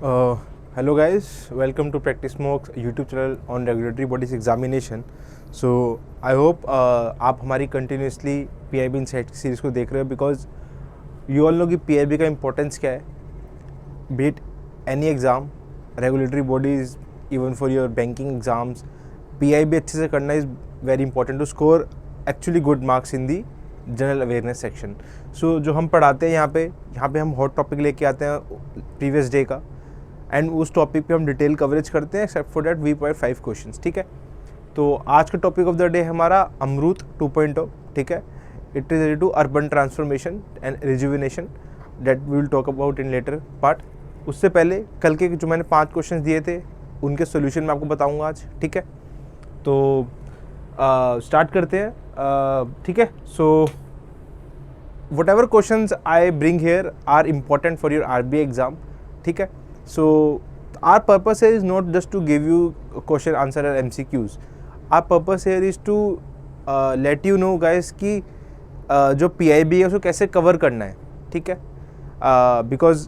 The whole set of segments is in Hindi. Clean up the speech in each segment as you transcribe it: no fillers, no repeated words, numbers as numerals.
Hello guys, welcome to Practice Mocks YouTube channel on regulatory bodies examination. So I hope आप हमारी continuously PIB Insight सीरीज़ को देख रहे हो because you all know कि PIB का importance क्या है. Be it any exam, regulatory bodies, even for your banking exams, PIB अच्छे से करना is very important to score actually good marks in the general awareness section. So जो हम पढ़ाते हैं यहाँ पे हम हॉट टॉपिक लेके आते हैं प्रीवियस डे का, एंड उस टॉपिक पे हम डिटेल कवरेज करते हैं except for that we point 5 questions. ठीक है, तो आज का टॉपिक ऑफ द डे हमारा अमरूत 2.0. ठीक है, it is related to urban transformation and rejuvenation that we will talk about in later part. उससे पहले कल के जो मैंने 5 क्वेश्चन दिए थे उनके सोल्यूशन मैं आपको बताऊँगा आज. ठीक है, तो स्टार्ट करते हैं. ठीक है, सो whatever questions I bring here are important for your RBI exam. ठीक है, so our purpose here is not just to give you question answer or MCQs. Our purpose here is to let you know guys कि जो PIB है उसको कैसे कवर करना है. ठीक है, बिकॉज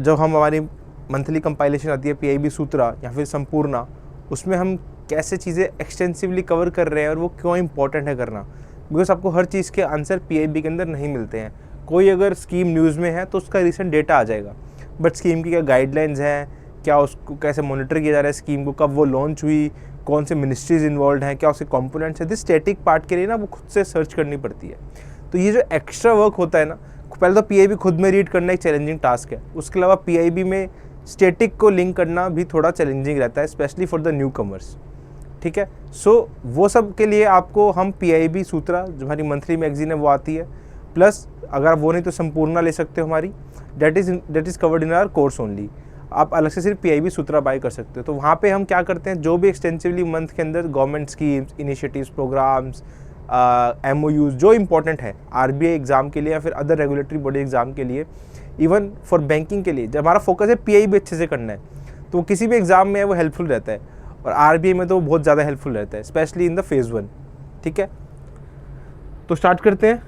जब हम हमारी मंथली कंपाइलेशन आती है PIB सूत्रा या फिर संपूर्णा, उसमें हम कैसे चीज़ें एक्सटेंसिवली कवर कर रहे हैं और वो क्यों इंपॉर्टेंट है करना. बिकॉज आपको हर चीज़ के आंसर PIB के अंदर नहीं मिलते हैं. कोई अगर स्कीम न्यूज़ में है तो उसका रिसेंट डेटा आ जाएगा, बट स्कीम की क्या गाइडलाइंस हैं, क्या उसको कैसे मॉनिटर किया जा रहा है स्कीम को, कब वो लॉन्च हुई, कौन से मिनिस्ट्रीज इन्वॉल्व हैं, क्या उसके कंपोनेंट्स हैं, दिस स्टैटिक पार्ट के लिए ना वो खुद से सर्च करनी पड़ती है. तो ये जो एक्स्ट्रा वर्क होता है ना, पहले तो PIB खुद में रीड करना एक चैलेंजिंग टास्क है. उसके अलावा PIB में स्टैटिक को लिंक करना भी थोड़ा चैलेंजिंग रहता है, specially for the new commerce. ठीक है, सो वो सब के लिए आपको हम PIB सूत्रा जो हमारी मंथली मैगजीन है वो आती है, प्लस अगर वो नहीं तो संपूर्णा ले सकते हो हमारी, that is covered in our course only. आप अलग से सिर्फ PIB सूत्रा बाय कर सकते हो. तो वहाँ पे हम क्या करते हैं, जो भी एक्सटेंसिवली मंथ के अंदर government schemes, initiatives, programmes, MOUs जो इंपॉर्टेंट है RBI एग्ज़ाम के लिए या फिर अदर रेगुलेटरी बॉडी एग्ज़ाम के लिए, इवन फॉर बैंकिंग के लिए, जब हमारा फोकस है PIB अच्छे से करना है तो किसी भी एग्ज़ाम में वो हेल्पफुल रहता है, और RBI में तो बहुत ज़्यादा हेल्पफुल रहता है, स्पेशली इन द फेज़ 1. ठीक है, तो स्टार्ट करते हैं.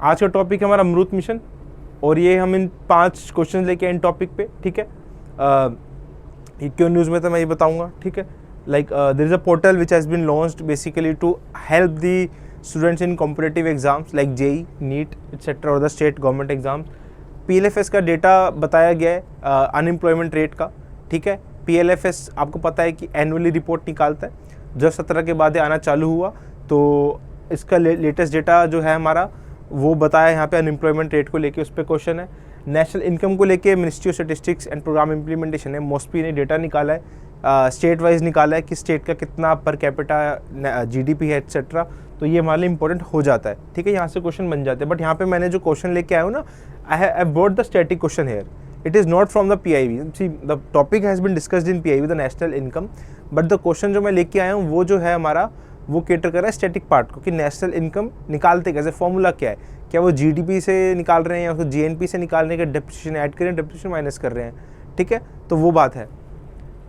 आज का टॉपिक है हमारा अमृत मिशन, और ये हम इन 5 क्वेश्चन लेके इन टॉपिक पे. ठीक है, ये क्यों न्यूज़ में था मैं ये बताऊंगा. ठीक है, like there is a portal which has been launched basically to help the students in competitive exams like JEE, NEET etcetera और the state government exams. PLFS का डेटा बताया गया है अनएम्प्लॉयमेंट रेट का. ठीक है, PLFS आपको पता है कि एनुअली रिपोर्ट निकालता है. जब 17 के बाद आना चालू हुआ तो इसका लेटेस्ट डेटा जो है हमारा वो बताया यहाँ पे अनएम्प्लॉयमेंट रेट को लेके, उस पर क्वेश्चन है. नेशनल इनकम को लेके ministry of statistics and programme implementation है, MOSPI ने डेटा निकाला है, स्टेट वाइज निकाला है कि स्टेट का कितना पर कैपिटा GDP है एट्सेट्रा. तो ये हमारे लिए इंपॉर्टेंट हो जाता है. ठीक है, यहाँ से क्वेश्चन बन जाते हैं. बट यहाँ पे मैंने जो क्वेश्चन लेके आया हूँ ना, I have brought the static question here. It is not from the PIB. See, the topic has been discussed in PIB, the national income, but the question जो मैं लेके आया हूँ वो जो है हमारा वो केटर कर रहा है स्टैटिक पार्ट को, कि नेशनल इनकम निकालते कैसे, फॉर्मूला क्या है, क्या वो GDP से निकाल रहे हैं या उसको GNP से निकालने का डेप्रिसिएशन ऐड करें, डेप्रिसिएशन माइनस कर रहे हैं. ठीक है, तो वो बात है.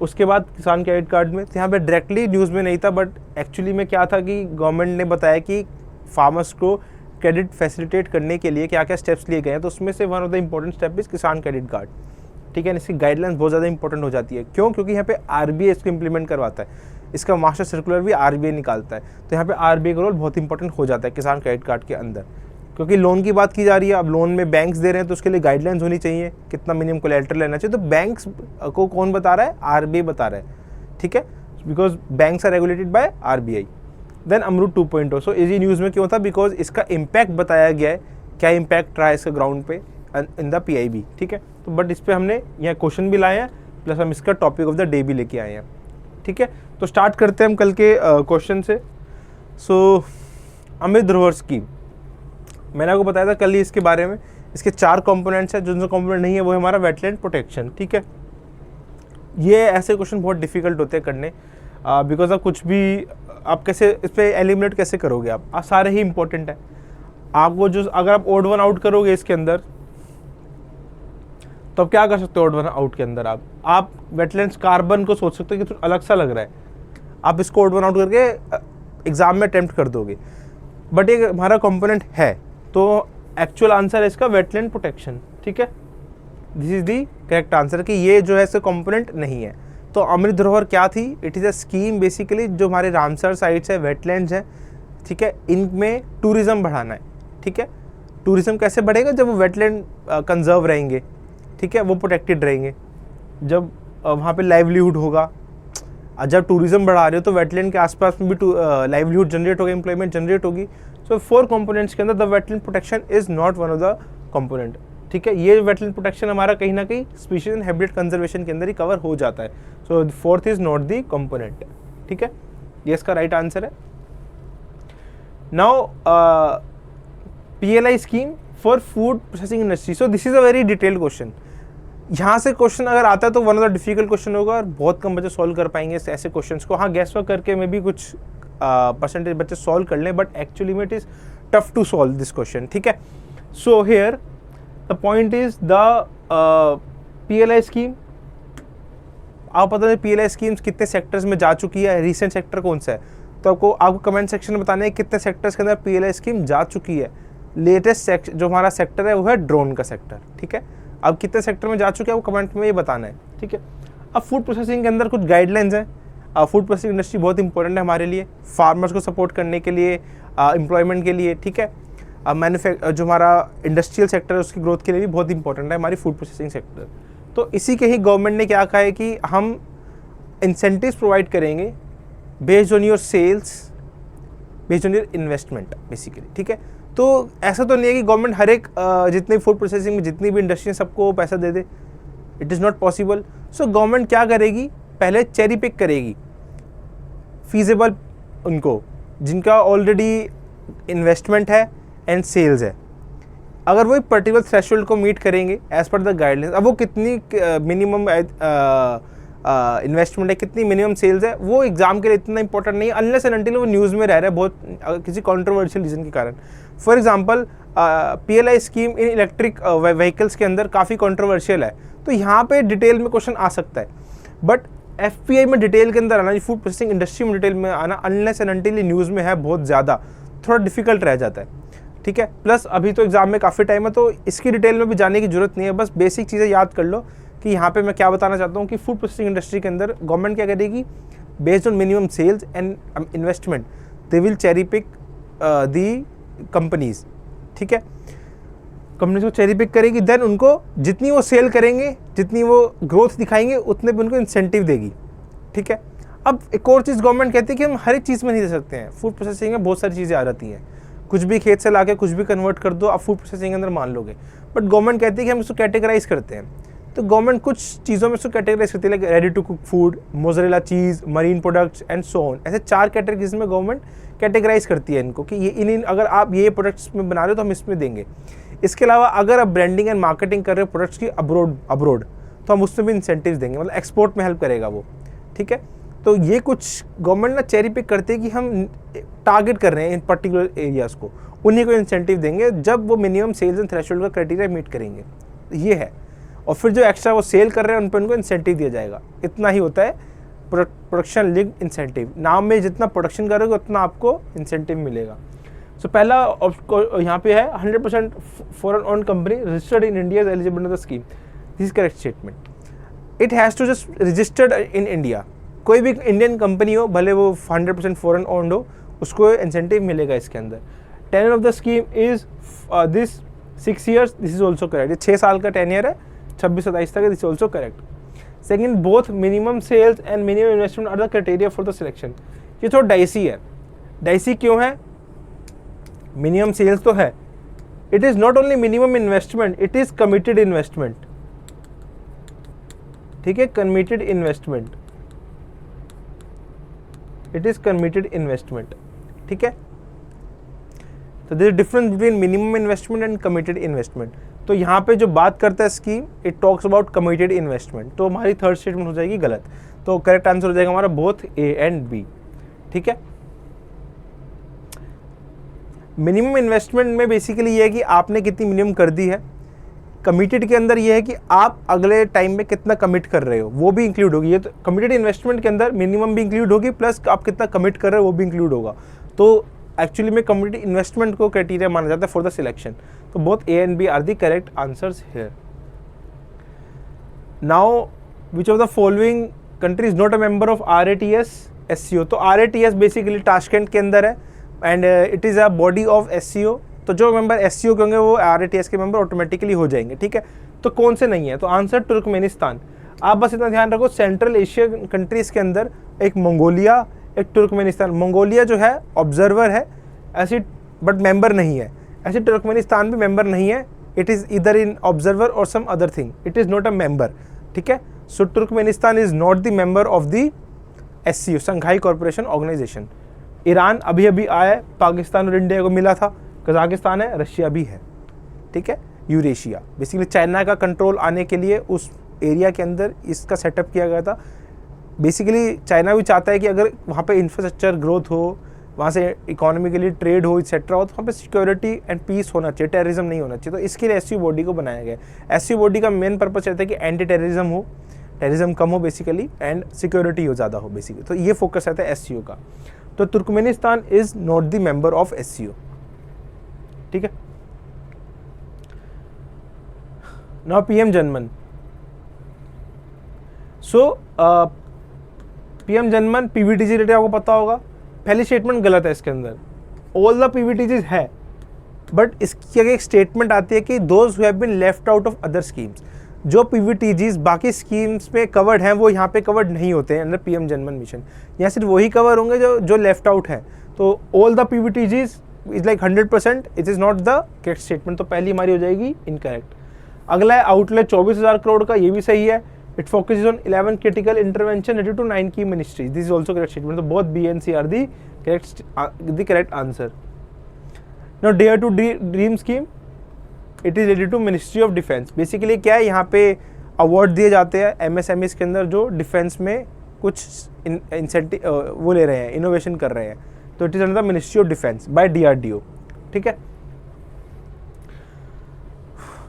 उसके बाद किसान क्रेडिट कार्ड में, तो यहाँ पे डायरेक्टली न्यूज़ में नहीं था, बट एक्चुअली में क्या था कि गवर्नमेंट ने बताया कि फार्मर्स को क्रेडिट फैसिलिटेट करने के लिए क्या क्या स्टेप्स लिए गए हैं. तो उसमें से one of the important step is किसान क्रेडिट कार्ड. ठीक है, इसकी गाइडलाइंस बहुत ज़्यादा इंपॉर्टेंट हो जाती है. क्यों? क्योंकि यहाँ पे RBI इसको इंप्लीमेंट करवाता है, इसका मास्टर सर्कुलर भी RBI निकालता है. तो यहाँ पे RBI का रोल बहुत इंपॉर्टेंट हो जाता है किसान क्रेडिट कार्ड के अंदर, क्योंकि लोन की बात की जा रही है. अब लोन में बैंक्स दे रहे हैं तो उसके लिए गाइडलाइंस होनी चाहिए, कितना मिनिमम कोलैटरल लेना चाहिए. तो बैंक्स को कौन बता रहा है? RBI बता रहा है. ठीक है, because banks are regulated by RBI. Then AMRUT 2.0. So easy news में क्यों था? बिकॉज इसका इम्पैक्ट बताया गया है, क्या इम्पैक्ट रहा है इसका ग्राउंड पे इन द PIB. ठीक है, तो बट इस पर हमने यहाँ क्वेश्चन भी लाए हैं, प्लस हम इसका टॉपिक ऑफ द डे भी लेके आए हैं. ठीक है, तो स्टार्ट करते हैं हम कल के क्वेश्चन से. सो अमृत धरोहर स्कीम, मैंने आपको बताया था कल ही इसके बारे में. इसके 4 कंपोनेंट्स हैं. जो कंपोनेंट नहीं है वो है हमारा वेटलैंड प्रोटेक्शन. ठीक है, ये ऐसे क्वेश्चन बहुत डिफिकल्ट होते हैं करने, बिकॉज आप कुछ भी आप कैसे इस पर एलिमिनेट कैसे करोगे. आप सारे ही इंपॉर्टेंट है. आपको जो अगर आप ओड वन आउट करोगे इसके अंदर, तो आप क्या कर सकते हो ओड वन आउट के अंदर? आप वेटलैंड्स कार्बन को सोच सकते हो कि अलग सा लग रहा है, आप इसको ओड वन आउट करके एग्जाम में अटेम्प्ट कर दोगे. बट ये हमारा कंपोनेंट है, तो एक्चुअल आंसर है इसका वेटलैंड प्रोटेक्शन. ठीक है, this is the correct answer कि ये जो है इसका कंपोनेंट नहीं है। तो अमृत धरोहर क्या थी? It is a scheme basically जो हमारे रामसर साइट्स है, वेटलैंड्स हैं, ठीक है, इनमें टूरिज़्म बढ़ाना है। ठीक है, टूरिज़्म कैसे बढ़ेगा? जब वो वेटलैंड कंजर्व रहेंगे, ठीक है, वो प्रोटेक्टेड रहेंगे, जब वहाँ पे लाइवलीहुड होगा। जब टूरिज़्म बढ़ा रहे हो तो वेटलैंड के आसपास में भी लाइवलीहुड जनरेट होगा, एम्प्लॉयमेंट जनरेट होगी। सो 4 कंपोनेंट्स के अंदर the wetland protection is not one of the component. ठीक है, ये वेटलैंड प्रोटेक्शन हमारा कहीं ना कहीं स्पीशीज एंड हैबिटेट कंजर्वेशन के अंदर ही कवर हो जाता है। सो 4th is not the component. ठीक है, ये इसका राइट आंसर है। Now PLI scheme for food processing industry. So this is a very detailed question. यहाँ से क्वेश्चन अगर आता है तो one of the difficult question होगा और बहुत कम बच्चे सॉल्व कर पाएंगे ऐसे क्वेश्चंस को। हाँ, गैस वर्क करके में भी कुछ परसेंटेज बच्चे सॉल्व कर लें, बट एक्चुअली में it is tough to solve this question. ठीक है, so here the point is the PLI scheme. आप पता है PLI स्कीम्स कितने सेक्टर्स में जा चुकी है, रिसेंट सेक्टर कौन सा है? तो आपको कमेंट सेक्शन में बताना है कितने सेक्टर्स के अंदर PLI स्कीम जा चुकी है। लेटेस्ट जो हमारा सेक्टर है वो है ड्रोन का सेक्टर। ठीक है, अब कितने सेक्टर में जा चुके हैं वो कमेंट में ये बताना है। ठीक है, अब फूड प्रोसेसिंग के अंदर कुछ गाइडलाइंस हैं। फूड प्रोसेसिंग इंडस्ट्री बहुत इंपॉर्टेंट है हमारे लिए, फार्मर्स को सपोर्ट करने के लिए, एम्प्लॉयमेंट के लिए। ठीक है, जो हमारा इंडस्ट्रियल सेक्टर है उसकी ग्रोथ के लिए भी बहुत इंपॉर्टेंट है हमारी फूड प्रोसेसिंग सेक्टर। तो इसी के ही गवर्नमेंट ने क्या कहा है कि हम इंसेंटिव्स प्रोवाइड करेंगे based on your sales, based on your investment basically. ठीक है, तो ऐसा तो नहीं है कि गवर्नमेंट हर एक जितनी फूड प्रोसेसिंग में जितनी भी इंडस्ट्री है सबको पैसा दे दे। It is not possible. So government क्या करेगी? पहले चेरी पिक करेगी फीजेबल उनको जिनका ऑलरेडी इन्वेस्टमेंट है एंड सेल्स है। अगर वो एक पर्टिकुलर थ्रेशोल्ड को मीट करेंगे एज पर द गाइडलाइंस, अब वो कितनी मिनिमम इन्वेस्टमेंट है, कितनी मिनिमम सेल्स है, वो एग्जाम के लिए इतना इंपॉर्टेंट नहीं है अनलेस एंड अनटिल वो न्यूज़ में रह रहा है बहुत किसी कंट्रोवर्शियल रीज़न के कारण। For example PLI scheme in electric vehicles के अंदर काफ़ी कंट्रोवर्शियल है, तो यहाँ पे डिटेल में क्वेश्चन आ सकता है। बट FPI में डिटेल के अंदर आना, फूड प्रोसेसिंग इंडस्ट्री में डिटेल में आना अनलेस एंड अनटिल न्यूज़ में है बहुत ज़्यादा, थोड़ा डिफिकल्ट रह जाता है। ठीक है, प्लस अभी तो एग्जाम में काफ़ी टाइम है तो इसकी डिटेल में भी जाने की जरूरत नहीं है। बस बेसिक चीज़ें याद कर लो कि यहाँ पे मैं क्या बताना चाहता हूँ कि फूड प्रोसेसिंग इंडस्ट्री के अंदर गवर्नमेंट क्या करेगी? Based on minimum sales and investment they will cherry pick the companies. ठीक है, कंपनीज को चेरी पिक करेगी, देन उनको जितनी वो सेल करेंगे, जितनी वो ग्रोथ दिखाएंगे, उतने भी उनको इंसेंटिव देगी। ठीक है, अब एक और चीज़ गवर्नमेंट कहती है कि हम हर एक चीज़ में नहीं दे सकते हैं। फूड प्रोसेसिंग में बहुत सारी चीज़ें आ जाती हैं, कुछ भी खेत से लाके कुछ भी कन्वर्ट कर दो, आप फूड प्रोसेसिंग के अंदर मान लोगे। बट गवर्नमेंट कहती है कि हम इसको कैटेगराइज करते हैं। तो गवर्नमेंट कुछ चीज़ों में इसको कैटेगराइज करती है, like ready to cook food, mozzarella cheese, marine products and so on. ऐसे 4 कैटेगरीज में गवर्नमेंट कैटेगराइज करती है इनको कि ये इन अगर आप ये प्रोडक्ट्स में बना रहे हो तो हम इसमें देंगे। इसके अलावा अगर आप ब्रांडिंग एंड मार्केटिंग कर रहे हो प्रोडक्ट्स की अब्रोड तो हम उसमें भी इंसेंटिव्स देंगे, मतलब एक्सपोर्ट में हेल्प करेगा वो। ठीक है, तो ये कुछ गवर्नमेंट ना चेरी पिक करते हैं कि हम टारगेट कर रहे हैं इन पर्टिकुलर एरियाज़ को, उन्हीं को इंसेंटिव देंगे जब वो मिनिमम सेल्स एंड थ्रेशोल्ड का क्राइटेरिया मीट करेंगे। ये है, और फिर जो एक्स्ट्रा वो सेल कर रहे हैं उन पर उनको इंसेंटिव दिया जाएगा। इतना ही होता है प्रोडक्शन लिंक्ड इंसेंटिव। नाम में जितना प्रोडक्शन करोगे उतना आपको इंसेंटिव मिलेगा। सो पहला यहाँ पे है 100% foreign own company registered in India is eligible to the scheme. This correct statement. It has to just registered in India. कोई भी इंडियन कंपनी हो, भले वो 100% फॉरेन ओन्ड हो, उसको इंसेंटिव मिलेगा इसके अंदर। Tenure of the scheme is this 6 years। This is also correct. ये 6 साल का टेन्योर है, 26-27 तक। This also correct. Second, both minimum sales and minimum investment are the criteria for the selection. ये थोड़ा डाइसी है। डाइसी क्यों है? मिनिमम सेल्स तो है, it is not only minimum investment, it is committed investment. ठीक है, committed investment, it is committed investment. ठीक है, तो there is difference between minimum investment and committed investment. तो यहाँ पे जो बात करता है scheme, it talks about committed investment, तो हमारी थर्ड स्टेटमेंट हो जाएगी गलत। तो करेक्ट आंसर हो जाएगा हमारा बोथ ए एंड बी। ठीक है, मिनिमम इन्वेस्टमेंट में बेसिकली ये है कि आपने कितनी मिनिमम कर दी है। कमिटेड के अंदर ये है कि आप अगले टाइम में कितना कमिट कर रहे हो, वो भी इंक्लूड होगी। ये तो कमिटेड इन्वेस्टमेंट के अंदर मिनिमम भी इंक्लूड होगी, प्लस आप कितना कमिट कर रहे हो वो भी इंक्लूड होगा। तो एक्चुअली में कमिटेड इन्वेस्टमेंट को क्राइटेरिया माना जाता है फॉर द सिलेक्शन। तो both A and B are the correct answers here. Now which of the following country is not a member of RATS SCO? तो RATS बेसिकली ताशकंद के अंदर है and it is a body of SCO। तो जो मेंबर SCO के होंगे वो RATS के मेंबर ऑटोमेटिकली हो जाएंगे, ठीक है। तो कौन से नहीं है? तो आंसर तुर्कमेनिस्तान। आप बस इतना ध्यान रखो, सेंट्रल एशियन कंट्रीज़ के अंदर एक मंगोलिया, एक तुर्कमेनिस्तान। मंगोलिया जो है ऑब्जर्वर है ऐसी, बट मेंबर नहीं है। ऐसे तुर्कमेनिस्तान भी मेंबर नहीं है, इट इज़ इधर इन ऑब्जर्वर और some other thing, it is not a member, ठीक है। So Turkmenistan is not the member of the SCO, Shanghai corporation organisation. Iran अभी अभी आया है, पाकिस्तान और इंडिया को मिला था, कजाकिस्तान है, रशिया भी है, ठीक है। यूरेशिया बेसिकली चाइना का कंट्रोल आने के लिए उस एरिया के अंदर इसका सेटअप किया गया था। बेसिकली चाइना भी चाहता है कि अगर वहाँ पे इंफ्रास्ट्रक्चर ग्रोथ हो, वहाँ से इकोनॉमिकली ट्रेड हो, एक्सेट्रा हो, तो वहाँ पे सिक्योरिटी एंड पीस होना चाहिए, टेररिज्म नहीं होना चाहिए। तो इसके लिए SCO बॉडी को बनाया गया। SCO बॉडी का मेन पर्पस रहता है कि एंटी टेररिज्म हो, टेररिज्म कम हो बेसिकली, एंड सिक्योरिटी हो ज़्यादा हो बेसिकली। तो ये फोकस रहता है SCO का। तो Turkmenistan is not the member of SCO, ठीक है। Now PM Janman. So PM Janman PVTG related आपको पता होगा। पहली स्टेटमेंट गलत है इसके अंदर, ऑल द PVTGs है, बट इसकी आगे एक स्टेटमेंट आती है कि those who have been left out of other schemes. जो PVTGs बाकी स्कीम्स में कवर्ड हैं वो यहाँ पे कवर्ड नहीं होते हैं अंडर PM जनमन मिशन। यहाँ सिर्फ वही कवर होंगे जो लेफ्ट आउट है। तो all the PVTGs is like 100%, it is not the correct statement. तो पहली हमारी हो जाएगी इनकरेक्ट। अगला है आउटले 24,000 करोड़ का, ये भी सही है। It focuses on 11 critical intervention related to 9 की ministries, this is also correct statement. तो both B and C are the correct answer. Now dare to dream scheme, it is related to ministry of defence. Basically क्या है, यहाँ पे अवार्ड दिए जाते हैं MSMEs के अंदर जो डिफेंस में कुछ इंसेंटिव वो ले रहे हैं, इनोवेशन कर रहे हैं। तो it is under the ministry of defence by DRDO, ठीक है।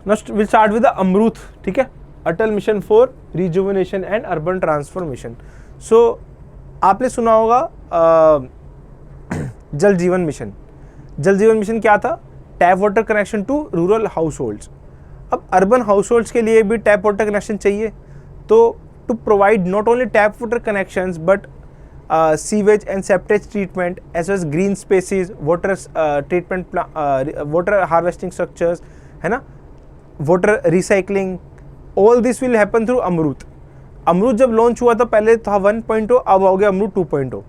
Next will start with the Amrut, ठीक है, Atal mission for rejuvenation and urban transformation. So आपने सुना होगा जल जीवन मिशन। जल जीवन मिशन क्या था? Tap water connection to rural households. अब अर्बन हाउस होल्ड्स के लिए भी टैप वाटर कनेक्शन चाहिए, तो to provide not only tap water connections but sewage and septage treatment as well as green spaces, water treatment, water harvesting structures, है ना, water recycling, all this will happen through Amrut. Amrut जब लॉन्च हुआ था पहले था 1.0, अब हो गया अमृत 2.0।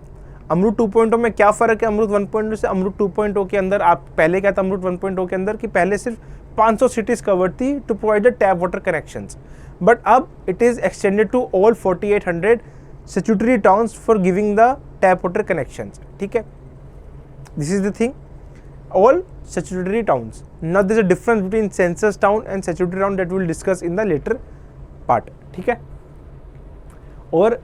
अमृत 2.0 में क्या फ़र्क है अमृत 1.0 से? अमृत 2.0 के अंदर आप पहले क्या था अमृत 1.0 के अंदर कि पहले सिर्फ 500 सिटीज़ कवर थी to provide the tap water connections, but अब it is extended to all 4800 statutory towns for giving the tap water connections, ठीक है। This is the thing, all statutory towns. Now there is a difference between census town and statutory town that we will discuss in the later part, ठीक है। और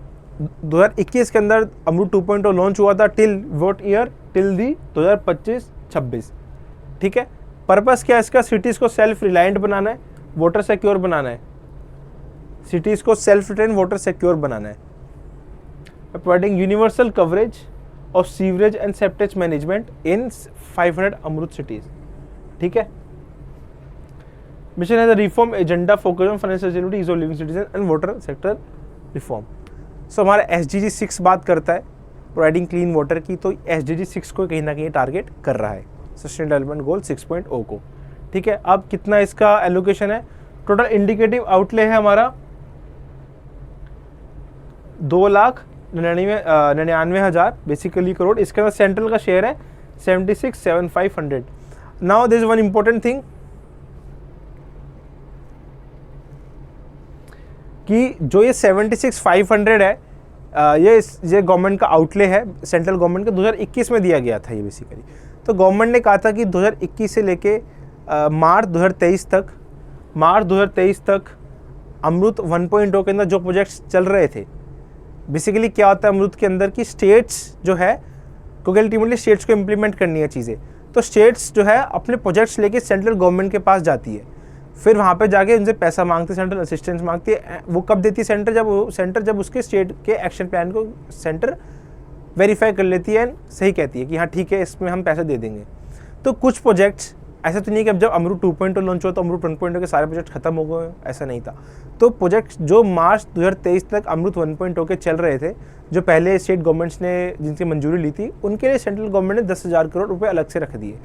2021 के अंदर अमृत 2.0 लॉन्च हुआ था till what year? Till the 2025-26, ठीक है। पर्पस क्या है इसका? सिटीज़ को सेल्फ रिलायंट बनाना है, वाटर सिक्योर बनाना है। सिटीज़ को सेल्फ रिलायंट वाटर सिक्योर बनाना है, providing universal coverage of sewerage and septage management in 500 Amrut cities, ठीक है। Mission has a reform agenda focus on financial stability, ease of living citizen and water sector reform. So हमारा SDG 6 बात करता है प्रोवाइडिंग क्लीन वाटर की, तो SDG 6 को कहीं ना कहीं टारगेट कर रहा है, सस्टेनेबल डेवलपमेंट गोल 6.0 को, ठीक है। अब कितना इसका एलोकेशन है? टोटल इंडिकेटिव आउटले है हमारा 2,99,000 बेसिकली करोड़। इसके अंदर सेंट्रल का शेयर है 76,500। Now this one important thing कि जो ये 76,500 है, ये गवर्नमेंट का आउटले है, सेंट्रल गवर्नमेंट का 2021 में दिया गया था ये बेसिकली। तो गवर्नमेंट ने कहा था कि 2021 से लेके मार्च 2023 तक अमृत 1.0 के अंदर जो प्रोजेक्ट्स चल रहे थे, बेसिकली क्या होता है अमृत के अंदर कि स्टेट्स जो है, क्योंकि अल्टीमेटली स्टेट्स को इम्प्लीमेंट करनी है चीज़ें, तो स्टेट्स जो है अपने प्रोजेक्ट्स लेके सेंट्रल गवर्नमेंट के पास जाती है, फिर वहाँ पे जाके उनसे पैसा मांगते हैं, सेंट्रल असिस्टेंस मांगती है। वो कब देती है? सेंटर जब उसके स्टेट के एक्शन प्लान को सेंटर वेरीफाई कर लेती है, सही कहती है कि हाँ ठीक है इसमें हम पैसा दे देंगे। तो कुछ प्रोजेक्ट्स ऐसा तो नहीं है कि अब जब अमरूद 2.0 लॉन्च हुआ तो अमरूद 1.0 के सारे प्रोजेक्ट खत्म हो गए, ऐसा नहीं था। तो प्रोजेक्ट जो मार्च 2023 तक अमरूद 1.0 के चल रहे थे, जो पहले स्टेट गवर्नमेंट्स ने जिनकी मंजूरी ली थी, उनके लिए सेंट्रल गवर्नमेंट ने 10,000 करोड़ रुपए अलग से रख दिए।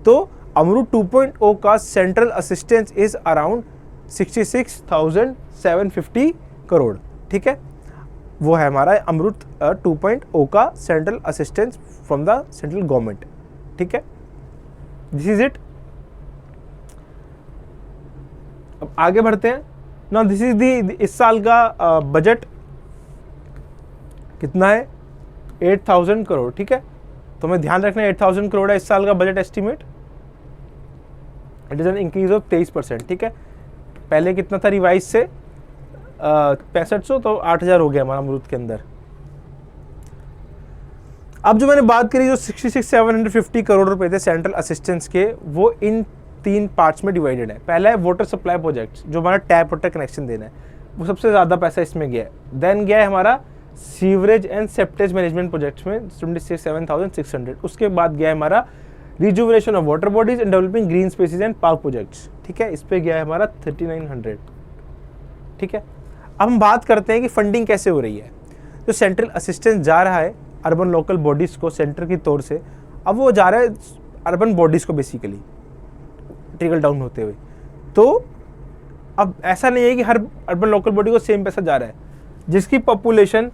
तो अमरूद 2.0 का central assistance is around 66,750 crore, ठीक है। वो है हमारा अमरूद 2.0 का central assistance from the central government, ठीक है। This is it. अब आगे बढ़ते हैं ना। दिस इज दी इस साल का बजट कितना है, 8,000 करोड़, ठीक है। तो हमें ध्यान रखना है 8,000 करोड़ है इस साल का budget estimate. It is an increase of 23%, ठीक है। पहले कितना था रिवाइज से 6500, तो 8,000 हो गया हमारा अमरूद के अंदर। अब जो मैंने बात करी, जो 66,750 करोड़ रुपए थे सेंट्रल असिस्टेंस के, वो इन 3 पार्ट्स में डिवाइडेड है। पहला है वाटर सप्लाई प्रोजेक्ट, जो हमारा टैप वाटर कनेक्शन देना है, वो सबसे ज़्यादा पैसा इसमें गया है। देन गया है हमारा sewerage and septage management projects में 27,600। उसके बाद गया है हमारा rejuvenation of water bodies and developing green spaces and park projects, ठीक है। इस पे गया है हमारा 3,900, ठीक है। अब हम बात करते हैं कि फंडिंग कैसे हो रही है। जो सेंट्रल असिस्टेंस जा रहा है अर्बन लोकल बॉडीज़ को सेंटर की तौर से, अब वो जा रहा है अर्बन बॉडीज़ को बेसिकली ट्रिकल डाउन होते हुए। तो अब ऐसा नहीं है कि हर अर्बन लोकल बॉडी को सेम पैसा जा रहा है। जिसकी पॉपुलेशन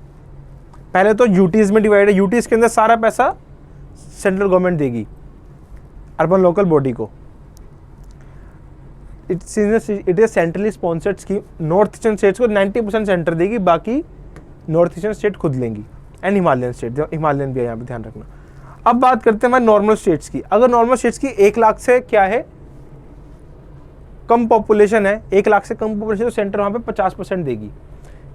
पहले तो यूटीज़ में डिवाइड है, यूटीज़ के अंदर सारा पैसा सेंट्रल गवर्नमेंट देगी अर्बन लोकल बॉडी को। It is centrally sponsored scheme. North eastern states को 90% सेंटर देगी, बाकी नॉर्थ ईस्टर्न स्टेट खुद लेंगी, एंड हिमालयन स्टेट, हिमालयन भी है यहाँ पे, ध्यान रखना। अब बात करते हैं हमारे नॉर्मल स्टेट्स की। अगर नॉर्मल स्टेट्स की 1 लाख से क्या है, कम पॉपुलेशन है, 1 लाख से कम पॉपुलेशन, तो सेंटर वहाँ पे 50% देगी।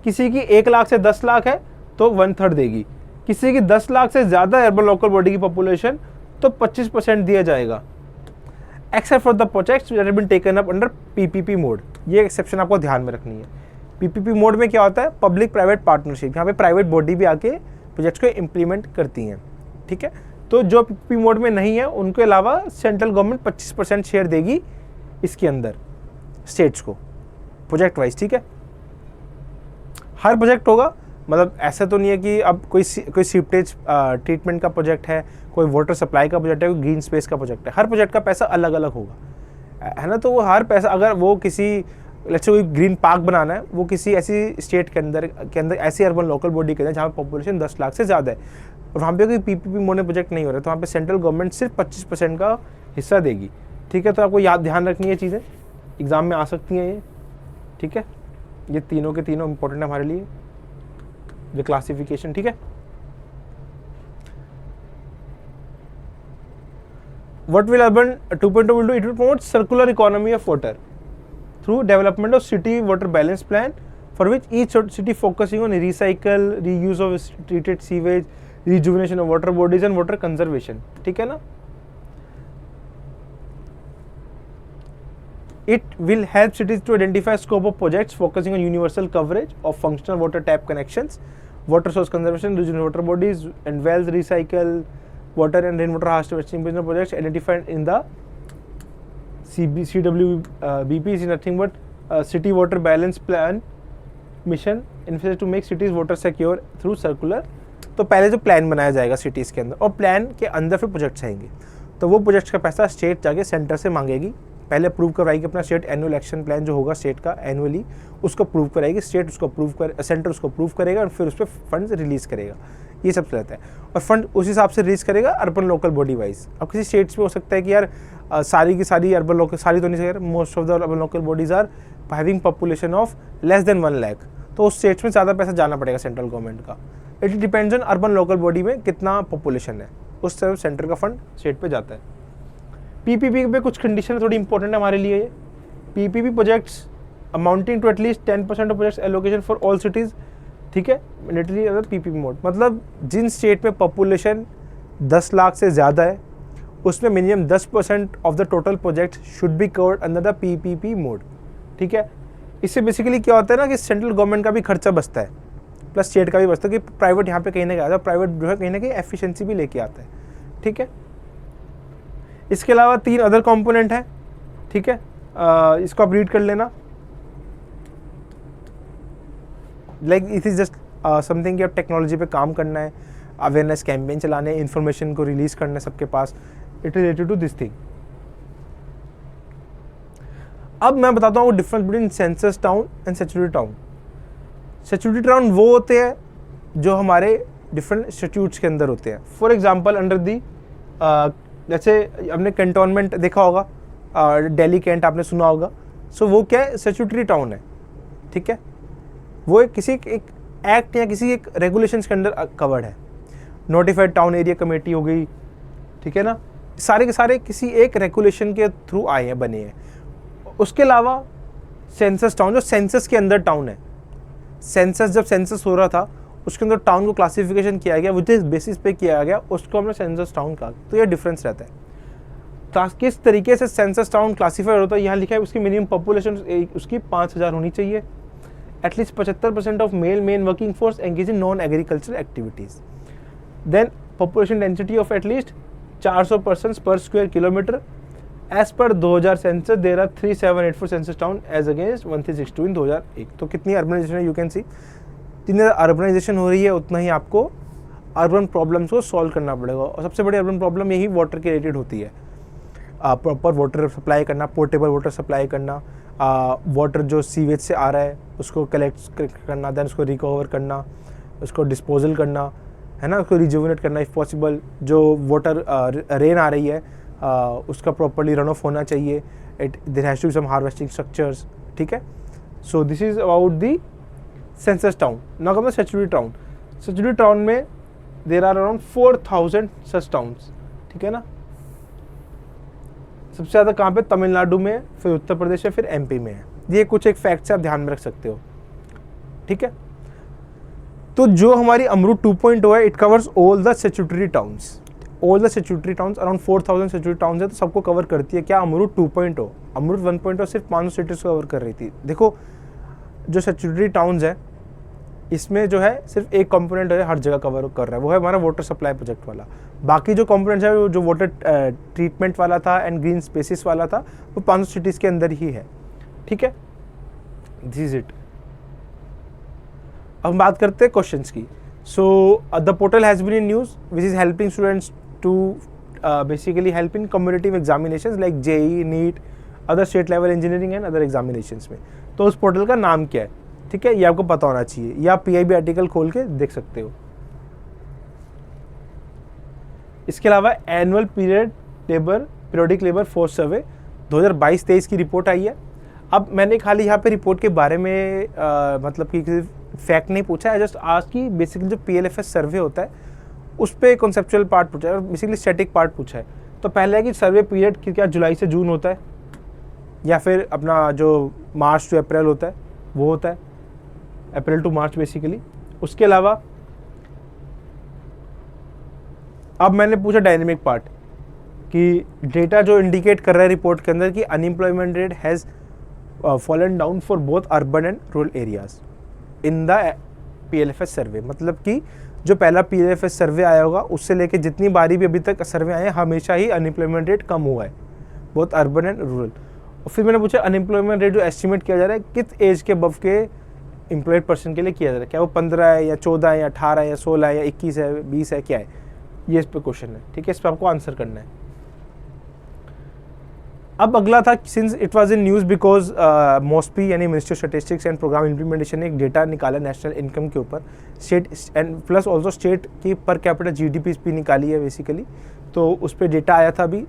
किसी की 1 लाख से 10 लाख है तो 1/3 देगी। किसी की 10 लाख से ज़्यादा है अर्बन लोकल बॉडी की पॉपुलेशन, तो 25% दिया जाएगा, except for the projects which have been taken up under PPP mode. ये एक्सेप्शन आपको ध्यान में रखनी है। पीपीपी मोड में क्या होता है, पब्लिक प्राइवेट पार्टनरशिप। यहाँ पे प्राइवेट बॉडी भी आके प्रोजेक्ट्स को इम्प्लीमेंट करती हैं, ठीक है। तो जो पीपीपी मोड में नहीं है, उनके अलावा सेंट्रल गवर्नमेंट 25% शेयर देगी इसके अंदर स्टेट्स को, प्रोजेक्ट वाइज, ठीक है। हर प्रोजेक्ट होगा, मतलब ऐसा तो नहीं है कि अब कोई सीवरेज ट्रीटमेंट का प्रोजेक्ट है, कोई वाटर सप्लाई का प्रोजेक्ट है, कोई ग्रीन स्पेस का प्रोजेक्ट है। हर प्रोजेक्ट का पैसा अलग अलग होगा, है ना। तो वो हर पैसा, अगर वो किसी लेट्स से कोई ग्रीन पार्क बनाना है, वो किसी ऐसी स्टेट के अंदर ऐसी अर्बन लोकल बॉडी के अंदर जहाँ पॉपुलेशन 10 लाख से ज़्यादा है, और वहाँ पे कोई पीपीपी मोड में प्रोजेक्ट नहीं हो रहा है, तो वहाँ पे सेंट्रल गवर्नमेंट सिर्फ 25% का हिस्सा देगी, ठीक है। तो आपको ध्यान रखनी है चीज़ें, एग्जाम में आ सकती हैं ये, ठीक है। ये तीनों के तीनों इंपॉर्टेंट है हमारे लिए, जो क्लासिफिकेशन, ठीक है। What will urban 2.0 will do? It will promote circular economy of water through development of city water balance plan, for which each city focusing on recycle, reuse of treated sewage, rejuvenation of water bodies and water conservation, ठीक है ना। It will help cities to identify scope of projects focusing on universal coverage of functional water tap connections, water source conservation, rejuvenation water bodies and wells, recycle water and rainwater harvesting projects identified in the CWBP is nothing but city water balance plan mission infrastructure to make cities water secure through circular। तो पहले जो प्लान बनाया जाएगा सिटीज़ के अंदर, और प्लान के अंदर फिर प्रोजेक्ट्स आएंगे, तो वो प्रोजेक्ट्स का पैसा स्टेट जाके सेंटर से मांगेगी। पहले अप्रूव करवाएगी अपना स्टेट एनुअल एक्शन प्लान जो होगा स्टेट का एनुअली, उसको अप्रूव कराएगी स्टेट, उसको सेंटर उसको अप्रूव करेगा और फिर उस पर फंड्स रिलीज़ करेगा। ये सब रहता है, और फंड उस हिसाब से रिलीज करेगा अर्बन लोकल बॉडी वाइज। अब किसी स्टेट्स में हो सकता है कि यार सारी की सारी अर्बन लोकल, सारी तो नहीं सही, most of the urban local bodies are having population of less than 1 lakh, तो उस स्टेट्स में ज़्यादा पैसा जाना पड़ेगा सेंट्रल गवर्नमेंट का। It depends on urban local body में कितना पॉपुलेशन है, उस तरह सेंटर का फंड स्टेट पे जाता है। पीपीपी पे कुछ कंडीशन थोड़ी इंपॉर्टेंट है हमारे लिए। PPP projects amounting to at least 10% of projects allocation for all cities, ठीक है। मिलिट्री अगर पीपीपी मोड, मतलब जिन स्टेट में पॉपुलेशन 10 लाख से ज़्यादा है, उसमें minimum 10% of the total project should be covered under the PPP mode, ठीक है। इससे बेसिकली क्या होता है ना कि सेंट्रल गवर्नमेंट का भी खर्चा बचता है, प्लस स्टेट का भी बचता है, कि प्राइवेट यहाँ पे कहीं ना कहीं आता है, प्राइवेट जो है कहीं ना कहीं एफिशिएंसी भी लेके आता है, ठीक है। इसके अलावा 3 अदर कंपोनेंट हैं, ठीक है, इसको आप रीड कर लेना। Like it is just something कि अब टेक्नोलॉजी पे काम करना है, अवेयरनेस कैंपेन चलाने, इन्फॉर्मेशन को रिलीज करना है सबके पास, it related to this thing. अब मैं बताता हूँ difference between census town and statutory town. Statutory town वो होते हैं जो हमारे डिफरेंट स्टैट्यूट्स के अंदर होते हैं। फॉर एग्जांपल अंडर दी जैसे हमने कैंटोनमेंट देखा होगा, दिल्ली कैंट आपने सुना होगा, सो वो क्या है, स्टैट्यूटरी टाउन है, ठीक है। वो किसी एक एक्ट या किसी एक रेगुलेशंस के अंदर कवर्ड है। नोटिफाइड टाउन एरिया कमेटी हो गई, ठीक है ना, सारे के सारे किसी एक रेगुलेशन के थ्रू आए हैं, बने हैं। उसके अलावा सेंसस टाउन जो सेंसस के अंदर टाउन है, सेंसस जब सेंसस हो रहा था उसके अंदर टाउन को क्लासिफिकेशन किया गया, जिस बेसिस पे किया गया उसको हमने सेंसस टाउन कहा। तो ये डिफरेंस रहता है किस तरीके से सेंसस टाउन क्लासीफाई होता है। यहाँ लिखा है उसकी मिनिमम पॉपुलेशन उसकी 5000 होनी चाहिए, at least 75% of main working force engage in non agriculture activities, then population density of at least 400 persons per square kilometre. As per 2000 census there are 3784 census town as against 1362 in 2001। तो कितनी अर्बनाइजेशन है, यू कैन सी, जितनी अर्बनाइजेशन हो रही है उतना ही आपको अर्बन प्रॉब्लम्स को सॉल्व करना पड़ेगा। और सबसे बड़ी अर्बन प्रॉब्लम यही वाटर के रिलेटेड होती है, प्रॉपर वाटर सप्लाई करना, पोर्टेबल वाटर सप्लाई करना, वाटर जो सीवेज से आ रहा है उसको कलेक्ट करना, देन उसको रिकवर करना, उसको डिस्पोजल करना, है ना, उसको रिजुविनेट करना इफ़ पॉसिबल। जो वाटर रेन आ रही है उसका प्रॉपरली रन ऑफ होना चाहिए, there has to be some harvesting structures, ठीक है। So this is about the census town. Now come the statutory town. Statutory town में there are around 4000 such towns, ठीक है ना। सबसे ज़्यादा कहाँ पे, तमिलनाडु में, फिर उत्तर प्रदेश है, फिर एमपी में है। ये कुछ एक फैक्ट्स आप ध्यान में रख सकते हो, ठीक है। तो जो हमारी अमरूद 2.0 है, it covers all the statutory towns, all the statutory towns, around 4000 statutory towns है, तो सबको कवर करती है। क्या अमरूद 2.0, अमरूद 1.0 सिर्फ 500 सिटीज को कवर कर रही थी। देखो जो स्टैट्यूटरी टाउन्स है इसमें जो है सिर्फ एक कंपोनेंट है हर जगह कवर कर रहा है, वो है हमारा वाटर सप्लाई प्रोजेक्ट वाला। बाकी जो कंपोनेंट्स है जो वाटर ट्रीटमेंट वाला था एंड ग्रीन स्पेसिस वाला था, वो 500 सिटीज़ के अंदर ही है, ठीक है। This is it. अब हम बात करते हैं क्वेश्चंस की। So the portal has been in news which is helping students to basically help in competitive examinations like JEE, NEET, other state level engineering and other examinations में। तो उस पोर्टल का नाम क्या है, ठीक है, ये आपको पता होना चाहिए, या पीआईबी आर्टिकल खोल के देख सकते हो। इसके अलावा annual periodic labour force survey 2022-23 की रिपोर्ट आई है। अब मैंने खाली यहाँ पे रिपोर्ट के बारे में मतलब कि फैक्ट नहीं पूछा है, जस्ट आज की बेसिकली जो पीएलएफएस सर्वे होता है उस पर कॉन्सेप्चुअल पार्ट पूछा है और बेसिकली स्टैटिक पार्ट पूछा है। तो पहले है कि सर्वे पीरियड क्या जुलाई से जून होता है या फिर अपना जो मार्च टू अप्रैल होता है वो होता है, अप्रैल टू मार्च बेसिकली। उसके अलावा अब मैंने पूछा डायनेमिक पार्ट कि डेटा जो इंडिकेट कर रहा है रिपोर्ट के अंदर कि unemployment rate has fallen down for both urban and rural areas in the PLFS survey. मतलब कि जो पहला पीएलएफएस सर्वे आया होगा उससे लेके जितनी बारी भी अभी तक सर्वे आए हैं हमेशा ही अनएम्प्लॉयमेंट रेट कम हुआ है, बोथ अर्बन एंड रूरल। और फिर मैंने पूछा अनएम्प्लॉयमेंट रेट जो एस्टिमेट किया जा रहा है किस एज के अबव के एम्प्लॉयड पर्सन के लिए किया जा रहा है, क्या वो 15 है या 14 है या 18 है या 16 है या 21 है 20 है, क्या है, ये इस पर क्वेश्चन है, ठीक है। इस पर आपको आंसर करना है। अब अगला था, since it was in news because MoSPI यानी ministry of statistics and programme implementation ने एक डेटा निकाला नेशनल इनकम के ऊपर, state and plus also state की पर कैपिटल जीडीपी भी निकाली है बेसिकली। तो उस पर डेटा आया था अभी,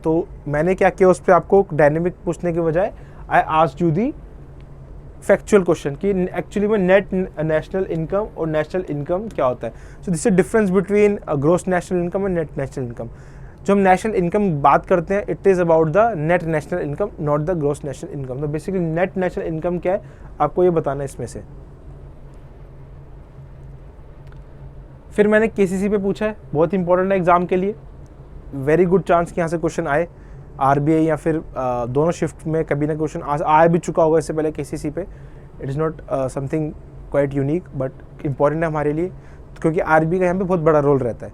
तो मैंने क्या किया उस पर आपको डायनेमिक पूछने के बजाय I asked you the factual question कि एक्चुअली में नेट नेशनल इनकम और नेशनल इनकम क्या होता है। So this is difference between gross national income and net national income. जो हम नेशनल इनकम बात करते हैं it is about the net national income not the gross national income. तो बेसिकली नेट नेशनल इनकम क्या है आपको ये बताना है इसमें से। फिर मैंने केसीसी पे पूछा है, बहुत इंपॉर्टेंट है एग्जाम के लिए, वेरी गुड चांस कि यहाँ से क्वेश्चन आए, आरबीआई या फिर दोनों शिफ्ट में कभी ना क्वेश्चन आया भी चुका होगा इससे पहले केसीसी पे। It is not something quite unique but important है हमारे लिए क्योंकि आरबीआई का यहाँ पे बहुत बड़ा रोल रहता है।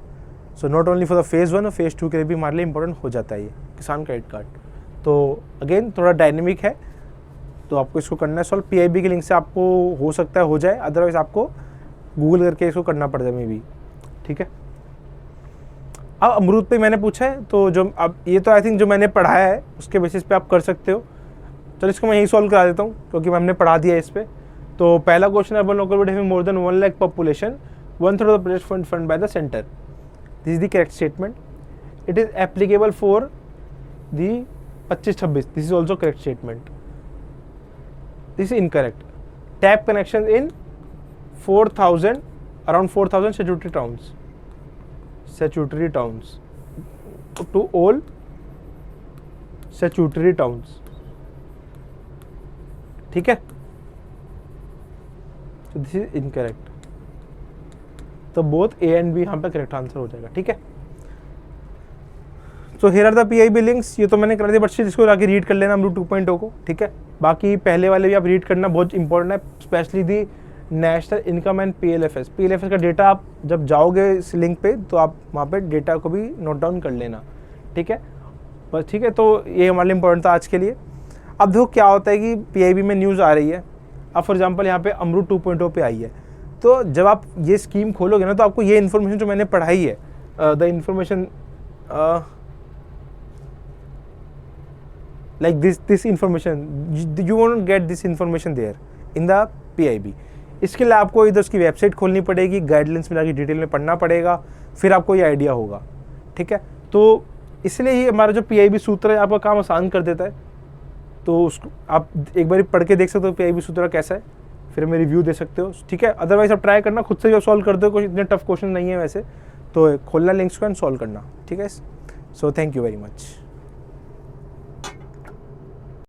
So not only for the phase 1 और फेज़ 2 के लिए भी हमारे लिए इंपॉर्टेंट हो जाता है ये किसान क्रेडिट कार्ड। तो अगेन थोड़ा डायनेमिक है, तो आपको इसको करना है सॉल्व। PIB के लिंक से आपको हो सकता है हो जाए, अदरवाइज आपको गूगल करके इसको करना पड़ जाए मे बी, ठीक है। अब अमरूद पे मैंने पूछा है, तो जो अब ये तो आई थिंक जो मैंने पढ़ाया है उसके बेसिस पे आप कर सकते हो। चलो इसको मैं यही सॉल्व करा देता हूँ क्योंकि हमने पढ़ा दिया है इस पर। तो पहला question, urban local would have more than 1 lakh population, 1/3 of the project fund by the centre. This is the correct statement. It is applicable for the 25-26। This is also correct statement. This is incorrect. Tap connection in 4,000 around 4,000 statutory towns to all statutory towns, ठीक है। so this is incorrect, तो both A and B यहाँ पे करेक्ट आंसर हो जाएगा, ठीक है। So here are the PIB links. ये तो मैंने करा दिया, बट इसको आगे रीड कर लेना अमरूद 2.0 को, ठीक है। बाकी पहले वाले भी आप रीड करना, बहुत इंपॉर्टेंट है, specially the national income and PLFS का डेटा। आप जब जाओगे इस लिंक पे तो आप वहाँ पे डेटा को भी नोट डाउन कर लेना, ठीक है। बस ठीक है, तो ये हमारे लिए इंपॉर्टेंट था आज के लिए। अब देखो क्या होता है कि PIB में न्यूज़ आ रही है, अब फॉर एग्जांपल यहाँ पे अमरूद 2.0 पे आई है, तो जब आप ये स्कीम खोलोगे ना तो आपको ये इन्फॉर्मेशन जो मैंने पढ़ाई है, the information like this information, you won't get this information there in the PIB। इसके लिए आपको इधर उसकी वेबसाइट खोलनी पड़ेगी, गाइडलाइंस में जाके डिटेल में पढ़ना पड़ेगा, फिर आपको ये आइडिया होगा, ठीक है। तो इसलिए ही हमारा जो PIB सूत्र है आपका काम आसान कर देता है। तो उसको आप एक बार पढ़ के देख सकते हो PIB सूत्र कैसा है, फिर हमें रिव्यू दे सकते हो, ठीक है। अदरवाइज आप ट्राई करना खुद से भी सॉल्व कर दो, कोई इतने टफ क्वेश्चन नहीं है वैसे, तो खोलना लिंक्स को एंड सॉल्व करना, ठीक है। So thank you very much.